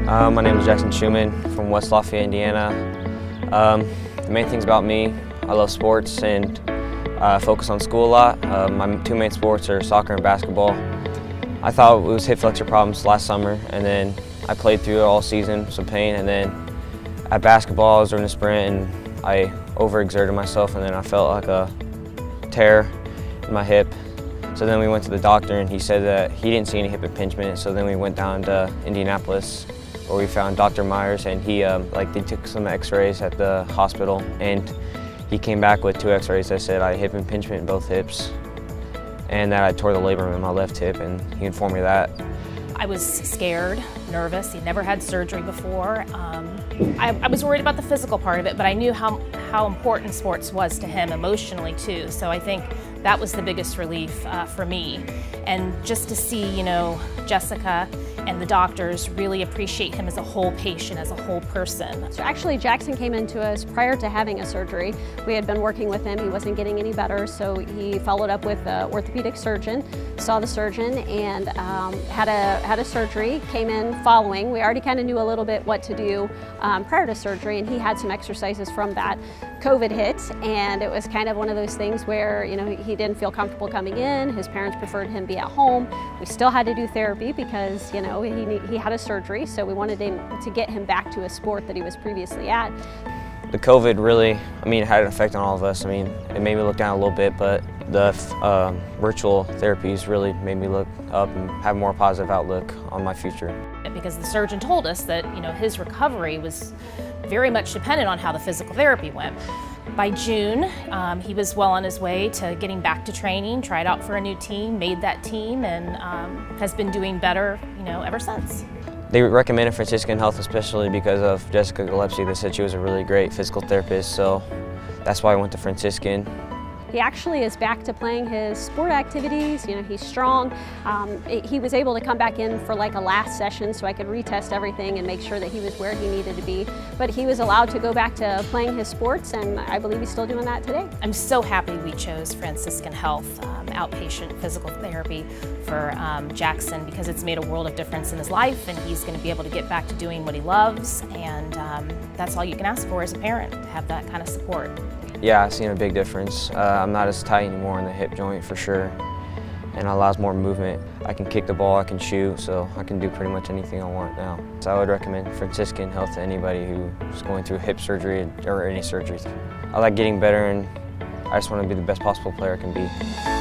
My name is Scheumann from West Lafayette, Indiana. The main things about me, I love sports and focus on school a lot. My two main sports are soccer and basketball. I thought it was hip flexor problems last summer, and then I played through it all season, some pain, and then at basketball I was doing a sprint and I overexerted myself, and then I felt like a tear in my hip. So then we went to the doctor and he said that he didn't see any hip impingement, so then we went down to Indianapolis where we found Dr. Myers, and he they took some x-rays at the hospital, and he came back with 2 x-rays that said I had hip impingement in both hips and that I tore the labrum in my left hip, and he informed me of that. I was scared, nervous. He'd never had surgery before. I was worried about the physical part of it, but I knew how important sports was to him emotionally too. So I think that was the biggest relief for me. And just to see, Jessica and the doctors really appreciate him as a whole patient, as a whole person. So actually, Jackson came into us prior to having a surgery. We had been working with him. He wasn't getting any better, so he followed up with an orthopedic surgeon, saw the surgeon, and had a surgery, came in following. We already kind of knew a little bit what to do prior to surgery, and he had some exercises from that. COVID hit, and it was kind of one of those things where, he didn't feel comfortable coming in. His parents preferred him be at home. We still had to do therapy because, he had a surgery, so we wanted to get him back to a sport that he was previously at. The COVID really, it had an effect on all of us. It made me look down a little bit, but the virtual therapies really made me look up and have a more positive outlook on my future. Because the surgeon told us that, his recovery was very much dependent on how the physical therapy went. By June, he was well on his way to getting back to training, tried out for a new team, made that team, and has been doing better, ever since. They recommended Franciscan Health especially because of Jessica Gillespie. They said she was a really great physical therapist, so that's why I went to Franciscan. He actually is back to playing his sport activities. He's strong. He was able to come back in for like a last session so I could retest everything and make sure that he was where he needed to be. But he was allowed to go back to playing his sports, and I believe he's still doing that today. I'm so happy we chose Franciscan Health outpatient physical therapy for Jackson, because it's made a world of difference in his life, and he's going to be able to get back to doing what he loves, and that's all you can ask for as a parent, to have that kind of support. Yeah, I've seen a big difference. I'm not as tight anymore in the hip joint for sure, and it allows more movement. I can kick the ball, I can shoot, so I can do pretty much anything I want now. So I would recommend Franciscan Health to anybody who's going through hip surgery or any surgery. I like getting better, and I just want to be the best possible player I can be.